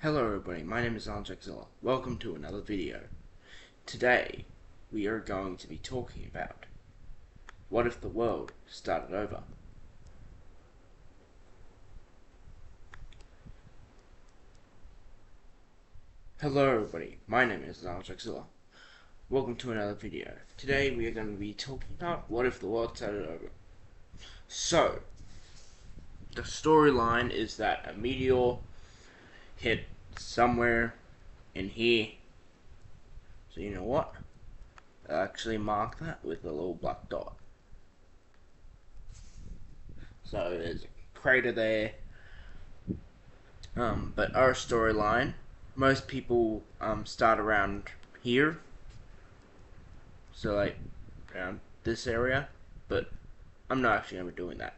Hello everybody, my name is Alexzilla. Welcome to another video. Today, we are going to be talking about what if the world started over? Hello everybody, my name is Alexzilla. Welcome to another video. Today we are going to be talking about what if the world started over. So, the storyline is that a meteor hit somewhere in here. So you know what? I'll actually mark that with a little black dot. So there's a crater there. But our storyline, most people start around here. So like around this area. But I'm not actually going to be doing that.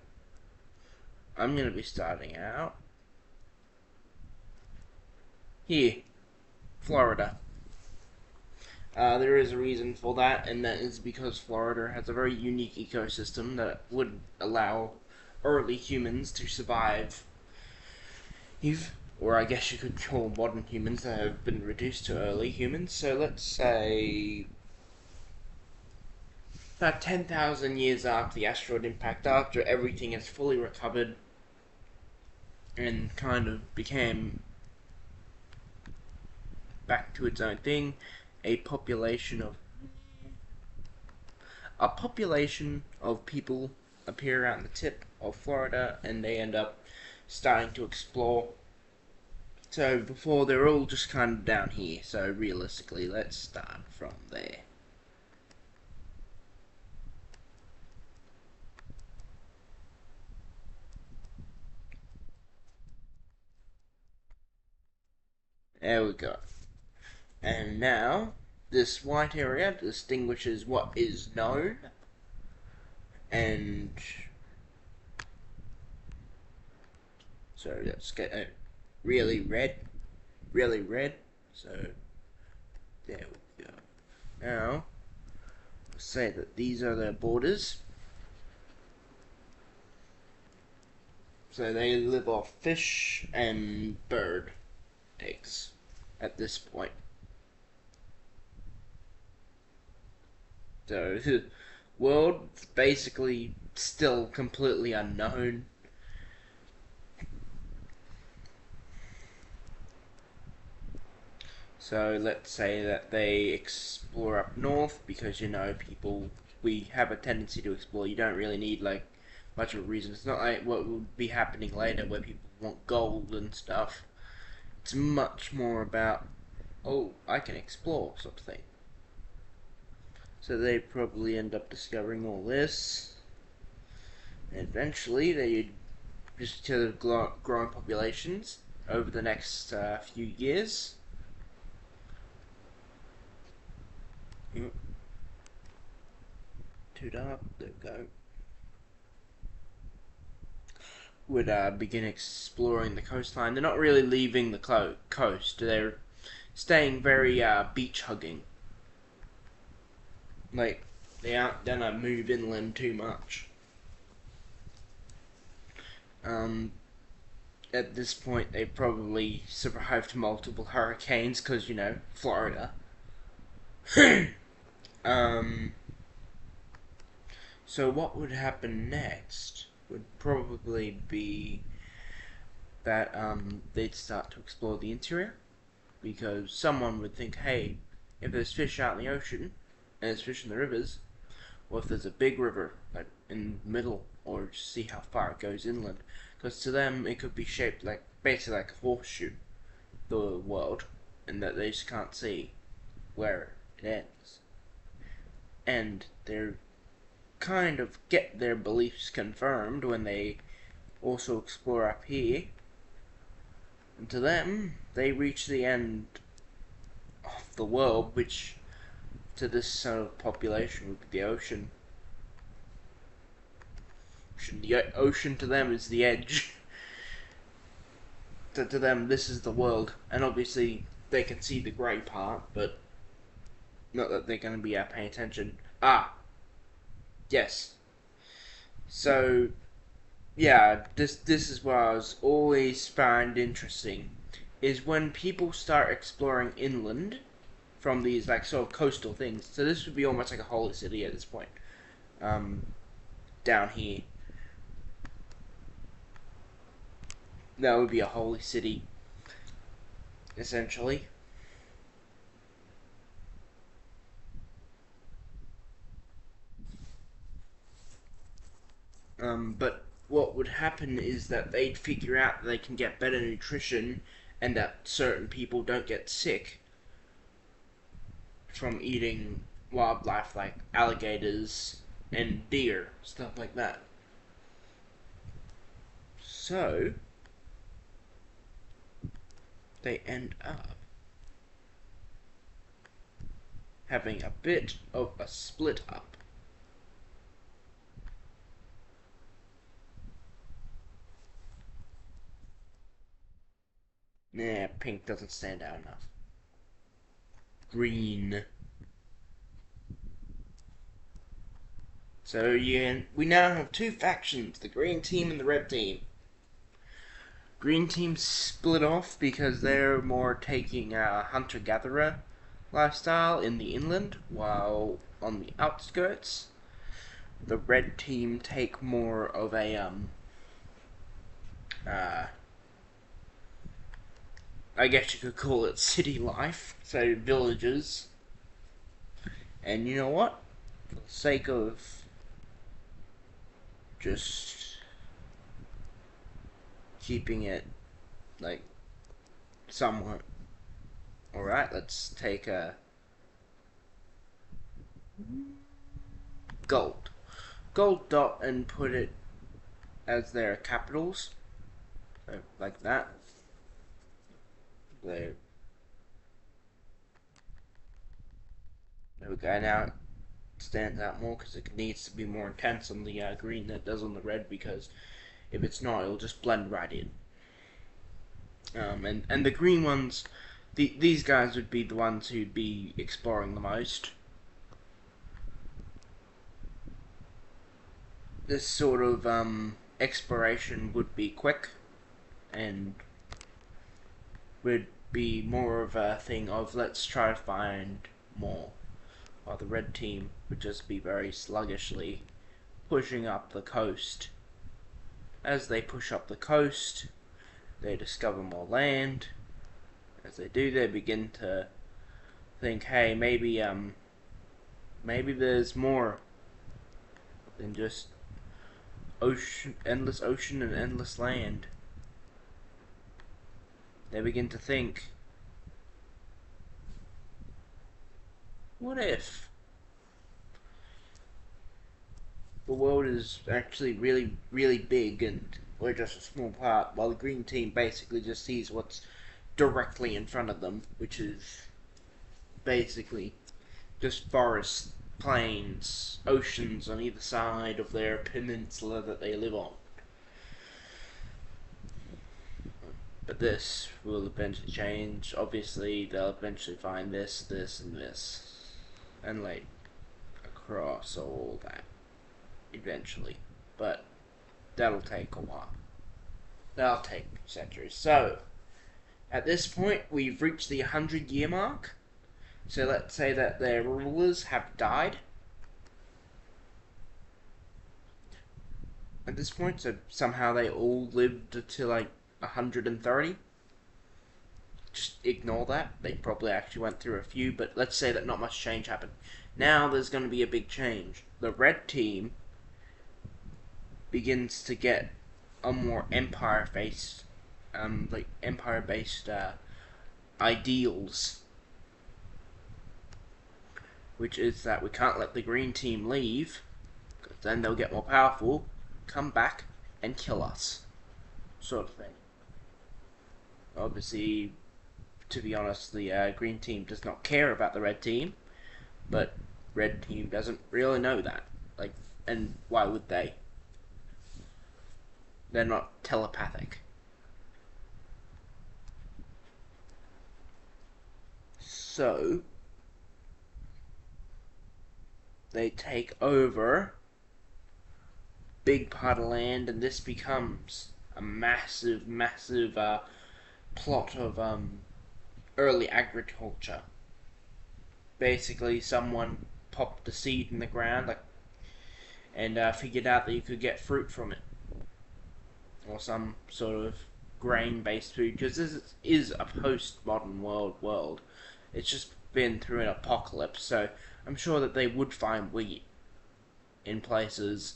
I'm going to be starting out here, Florida. There is a reason for that, and that is because Florida has a very unique ecosystem that would allow early humans to survive. Or I guess you could call modern humans that have been reduced to early humans. So let's say about 10,000 years after the asteroid impact, after everything has fully recovered and kind of became back to its own thing, a population of people appear around the tip of Florida, and they end up starting to explore. So before, they're all just kind of down here, so realistically let's start from there. There we go. And now this white area distinguishes what is known, and so let's get it really red. So there we go. Now let's say that these are their borders. So they live off fish and bird eggs at this point. So the world's basically still completely unknown. So let's say that they explore up north, because we have a tendency to explore. You don't really need like much of a reason. It's not like what would be happening later where people want gold and stuff. It's much more about, oh, I can explore sort of thing. So they probably end up discovering all this. And eventually they just to growing populations over the next few years. Too dark, there we go. Would begin exploring the coastline. They're not really leaving the coast. They're staying very beach hugging. Like, they aren't gonna move inland too much. At this point, they probably survived multiple hurricanes because, Florida. So what would happen next would probably be that they'd start to explore the interior, because someone would think, hey, if there's fish out in the ocean and there's fish in the rivers, or if there's a big river like in the middle, or just see how far it goes inland, because to them it could be shaped like basically like a horseshoe, the world, and that they just can't see where it ends. And they're kind of get their beliefs confirmed when they also explore up here. And to them, they reach the end of the world, which to this sort of population would be the ocean. The ocean to them is the edge. To them, this is the world. And obviously, they can see the grey part, but not that they're going to be paying attention. Yes. So, yeah, this is what I was always found interesting is when people start exploring inland from these like sort of coastal things. So this would be almost like a holy city at this point. Down here, that would be a holy city, essentially. But what would happen is that they'd figure out that they can get better nutrition and that certain people don't get sick from eating wildlife like alligators and deer, stuff like that. So, they end up having a bit of a split up. Nah, pink doesn't stand out enough. Green. So we now have two factions, the green team and the red team. Green team split off because they're more taking a hunter-gatherer lifestyle in the inland, while on the outskirts, the red team take more of a I guess you could call it city life, so villages. And you know what? For the sake of just keeping it like somewhat alright, let's take a gold dot and put it as their capitals, so like that. There we go. Now it stands out more because it needs to be more intense on the green than it does on the red, because if it's not, it'll just blend right in. And the green ones, these guys would be the ones who'd be exploring the most. This sort of exploration would be quick and would be more of a thing of let's try to find more, while the red team would just be very sluggishly pushing up the coast. As they push up the coast, they discover more land. As they do, they begin to think, hey, maybe there's more than just ocean, endless ocean and endless land. They begin to think, what if the world is actually really, really big and we're just a small part, while the green team basically just sees what's directly in front of them, which is basically just forests, plains, oceans on either side of their peninsula that they live on. But this will eventually change. Obviously, they'll eventually find this, this, and this, and like across all that eventually. But that'll take a while. That'll take centuries. So, at this point, we've reached the 100-year mark. So let's say that their rulers have died at this point, so somehow they all lived to like 130. Just ignore that. They probably actually went through a few, but let's say that not much change happened. Now there's going to be a big change. The red team begins to get a more empire-based, ideals, which is that we can't let the green team leave, because then they'll get more powerful, come back, and kill us, sort of thing. Obviously, to be honest, the green team does not care about the red team, but red team doesn't really know that. Like, and why would they? They're not telepathic. So, they take over big part of land, and this becomes a massive plot of early agriculture. Basically, someone popped a seed in the ground, like, and figured out that you could get fruit from it, or some sort of grain-based food. Because this is a post-modern world. It's just been through an apocalypse, so I'm sure that they would find wheat in places,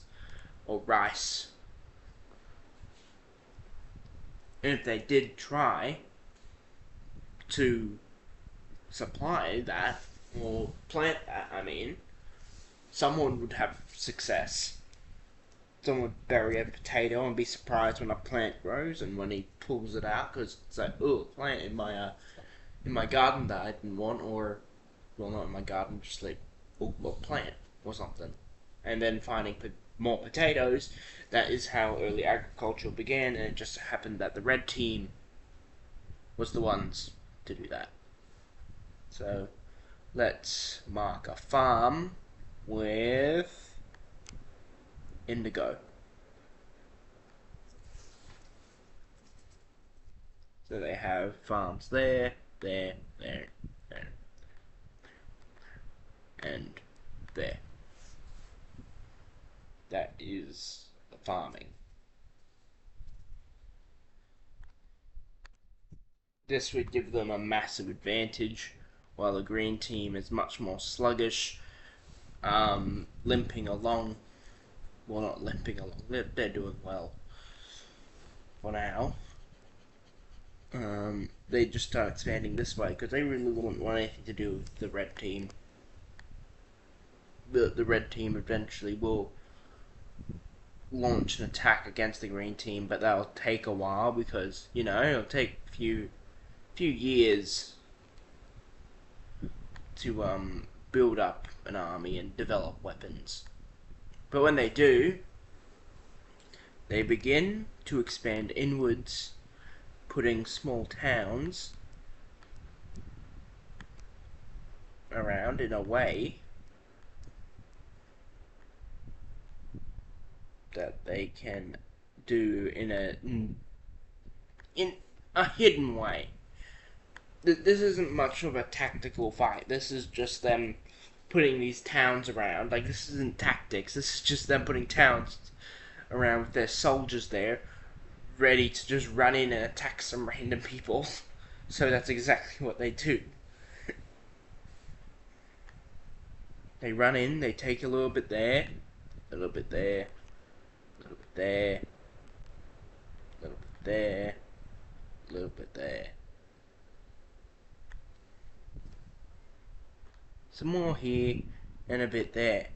or rice. And if they did try to supply that, or plant that, someone would have success. Someone would bury a potato and be surprised when a plant grows, and when he pulls it out, because it's like, oh, a plant in my garden that I didn't want, or, well, not in my garden, just like, oh, a plant or something. And then finding more potatoes. That is how early agriculture began, and it just happened that the red team was the ones to do that. So let's mark a farm with indigo. So they have farms there, there, and there. That is the farming. This would give them a massive advantage, while the green team is much more sluggish, limping along. Well, not limping along, they're doing well for now. They just start expanding this way because they really wouldn't want anything to do with the red team. The red team eventually will launch an attack against the green team, but that'll take a while because, it'll take a few years to build up an army and develop weapons. But when they do, they begin to expand inwards, putting small towns around in a way that they can do in a hidden way. This isn't much of a tactical fight. This is just them putting these towns around. Like, this isn't tactics. This is just them putting towns around with their soldiers there, ready to just run in and attack some random people. So that's exactly what they do. They run in, they take a little bit there, a little bit there, a little bit there, a little bit there, a little bit there. Some more here, and a bit there.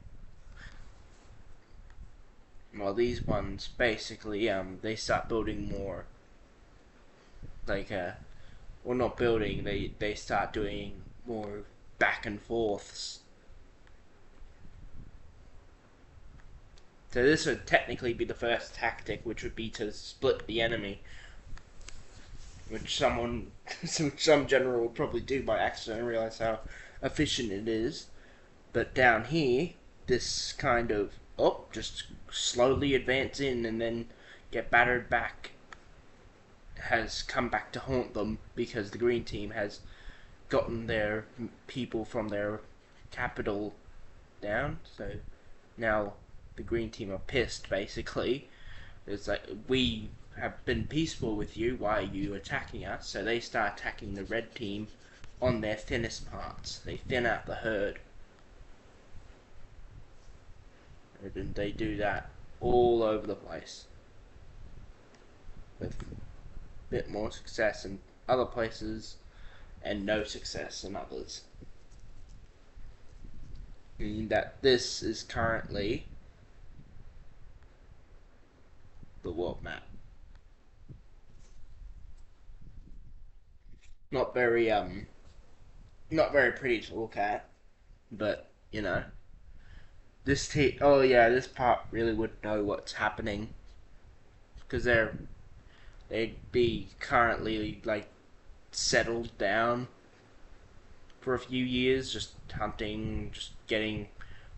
Well, these ones basically, they start building more, like, well, not building, they start doing more back and forths. So this would technically be the first tactic, which would be to split the enemy, which some general would probably do by accident and realize how efficient it is. But down here, this kind of, just slowly advance in and then get battered back, has come back to haunt them because the green team has gotten their people from their capital down. So now the green team are pissed, basically. It's like, we have been peaceful with you, why are you attacking us? So they start attacking the red team on their thinnest parts. They thin out the herd. And they do that all over the place, with a bit more success in other places and no success in others. Meaning that this is currently the world map. Not very pretty to look at, but this part really would know what's happening, because they'd be currently like settled down for a few years, just hunting, just getting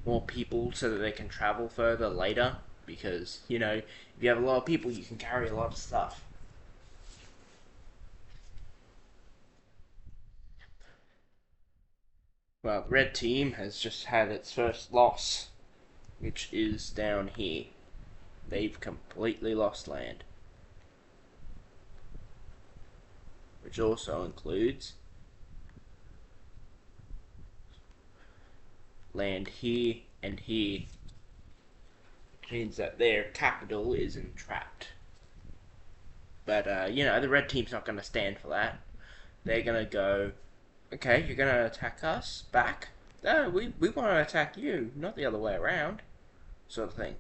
more people so that they can travel further later, because if you have a lot of people, you can carry a lot of stuff. Well, the red team has just had its first loss, which is down here. They've completely lost land, which also includes land here and here, which means that their capital is entrapped. But, the red team's not going to stand for that. They're going to go, okay, you're going to attack us back? No, we want to attack you, not the other way around, sort of thing.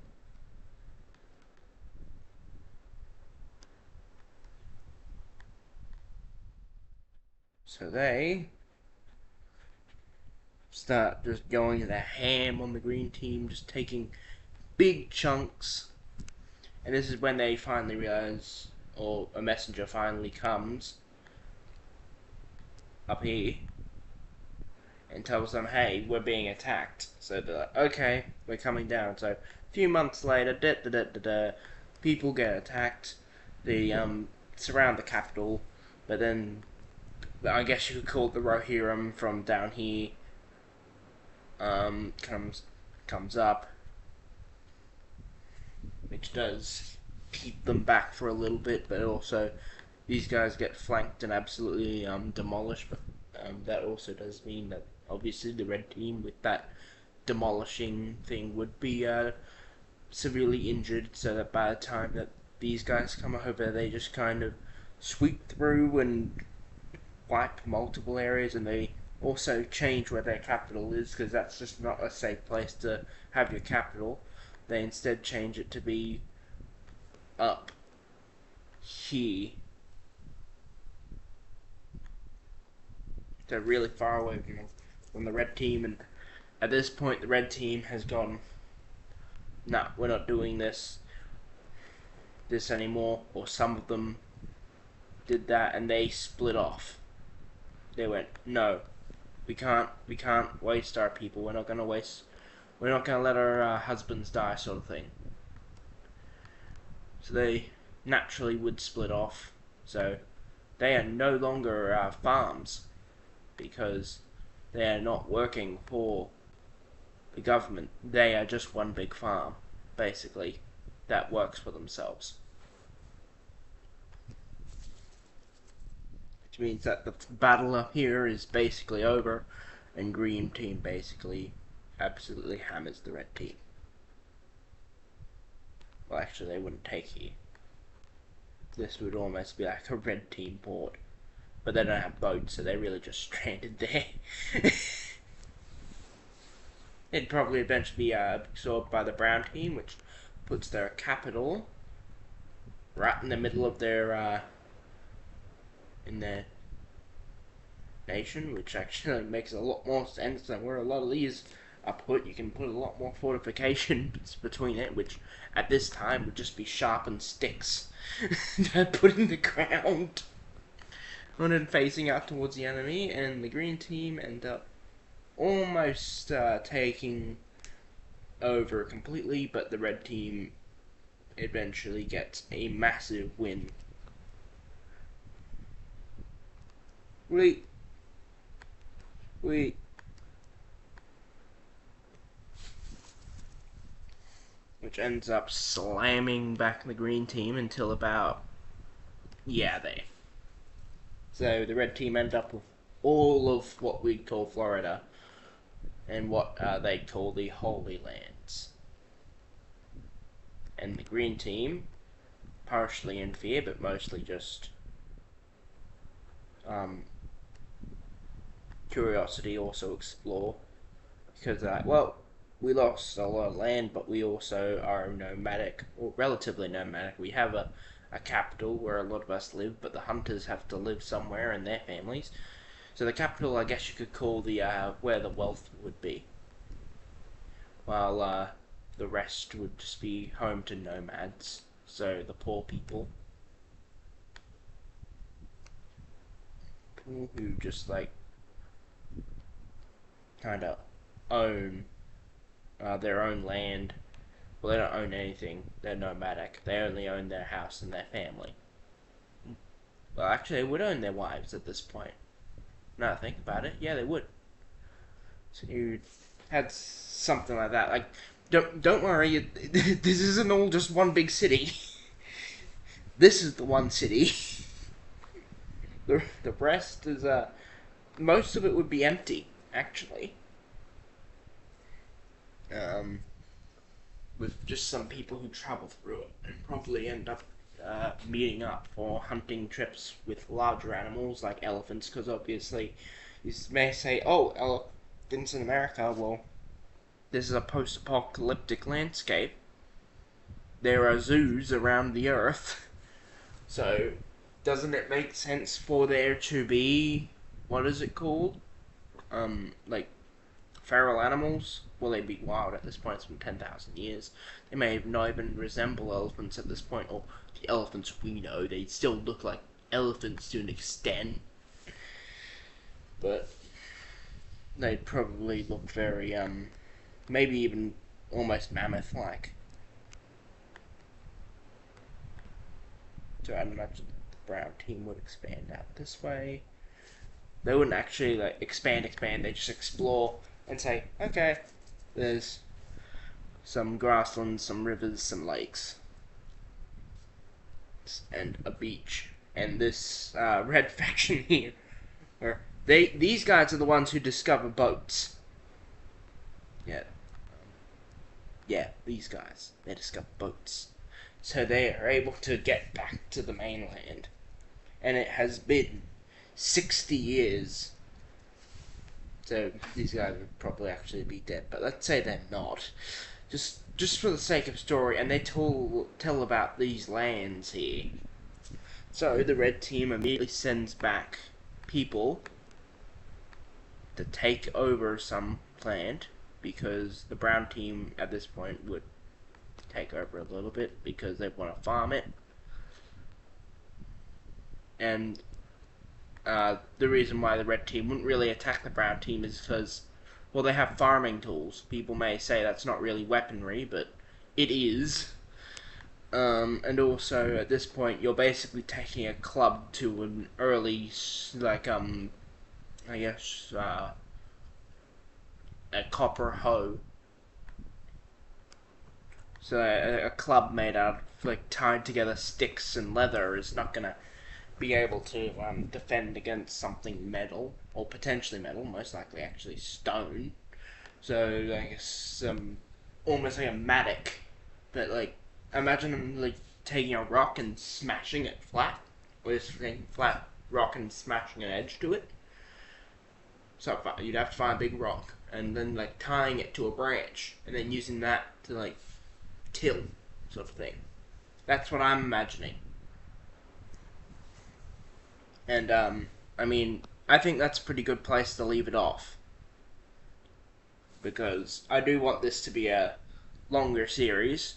So they start just going their ham on the green team, just taking big chunks. And this is when they finally realize, or a messenger finally comes up here and tells them, hey, we're being attacked. So they're like, okay, we're coming down. So a few months later, people get attacked. They surround the capital, but then I guess you could call it the Rohirrim from down here comes up, which does keep them back for a little bit, but also these guys get flanked and absolutely demolished. But that also does mean that obviously the red team with that demolishing thing would be severely injured, so that by the time that these guys come over, they just kind of sweep through and wipe multiple areas, and they also change where their capital is, because that's just not a safe place to have your capital. They instead change it to be up here. They're really far away from the red team, and at this point the red team has gone, nah, we're not doing this anymore. Or some of them did that and they split off. They went, no, we can't waste our people. We're not gonna let our husbands die, sort of thing. So they naturally would split off. So they are no longer farms, because they are not working for the government. They are just one big farm, basically, that works for themselves. Which means that the battle up here is basically over, and green team basically absolutely hammers the red team. Well, actually, they wouldn't take here. This would almost be like a red team port. But they don't have boats, so they're really just stranded there. It'd probably eventually be absorbed by the brown team, which puts their capital right in the middle of their in their nation, which actually makes a lot more sense than where a lot of these are put. You can put a lot more fortifications between it, which at this time would just be sharpened sticks put in the ground. And then facing out towards the enemy, and the green team end up almost taking over completely, but the red team eventually gets a massive win. Wait. Which ends up slamming back the green team until about, there. So the red team end up with all of what we call Florida, and what they call the Holy Lands. And the green team, partially in fear, but mostly just curiosity, also explore. Because, we lost a lot of land, but we also are nomadic, or relatively nomadic. We have a capital where a lot of us live, but the hunters have to live somewhere and their families. So the capital, I guess you could call the where the wealth would be, while the rest would just be home to nomads. So the poor people who just kind of own their own land. Well, they don't own anything. They're nomadic. They only own their house and their family. Well, actually, they would own their wives at this point. Now that I think about it, yeah, they would. So you had something like that. Like, don't worry, this isn't all just one big city. This is the one city. The rest is most of it would be empty, actually. Um, with just some people who travel through it and probably end up meeting up for hunting trips with larger animals like elephants, because obviously you may say, oh, elephants in America, well, this is a post-apocalyptic landscape. There are zoos around the earth, so doesn't it make sense for there to be, what is it called? Like feral animals? Well, they'd be wild at this point. It's been 10,000 years. They may not even resemble elephants at this point, or the elephants we know. They still look like elephants to an extent, but they'd probably look very, maybe even almost mammoth-like. So I'd imagine the Brown team would expand out this way. They wouldn't actually like expand. They just explore and say, okay, there's some grasslands, some rivers, some lakes, and a beach. And this red faction here, or these guys are the ones who discover boats. Yeah, yeah, these guys, they discover boats, so they are able to get back to the mainland. And it has been 60 years. So these guys would probably actually be dead, but let's say they're not. Just for the sake of story, and they tell about these lands here. So the red team immediately sends back people to take over some land, because the brown team at this point would take over a little bit because they want to farm it. And the reason why the red team wouldn't really attack the brown team is because, well, they have farming tools. People may say that's not really weaponry, but it is. And also, at this point, you're basically taking a club to an early, like, I guess, a copper hoe. So a club made out of, like, tied together sticks and leather is not gonna be able to defend against something metal, or potentially metal, most likely actually stone. So I guess almost like a mattock, but like imagine like taking a rock and smashing it flat, or just taking flat rock and smashing an edge to it. So you'd have to find a big rock and then like tying it to a branch and then using that to like till, sort of thing. That's what I'm imagining. And I mean, I think that's a pretty good place to leave it off, because I do want this to be a longer series,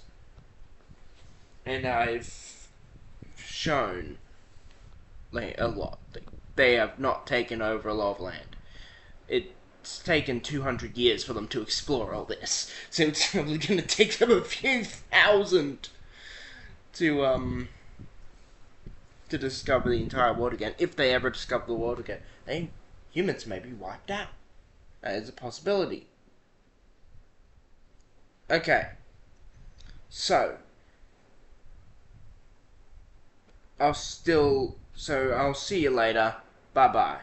and I've shown like a lot. They have not taken over a lot of land. It's taken 200 years for them to explore all this, so it's probably going to take them a few thousand to discover the entire world again. If they ever discover the world again, humans may be wiped out. That is a possibility. Okay, so I'll see you later. Bye bye.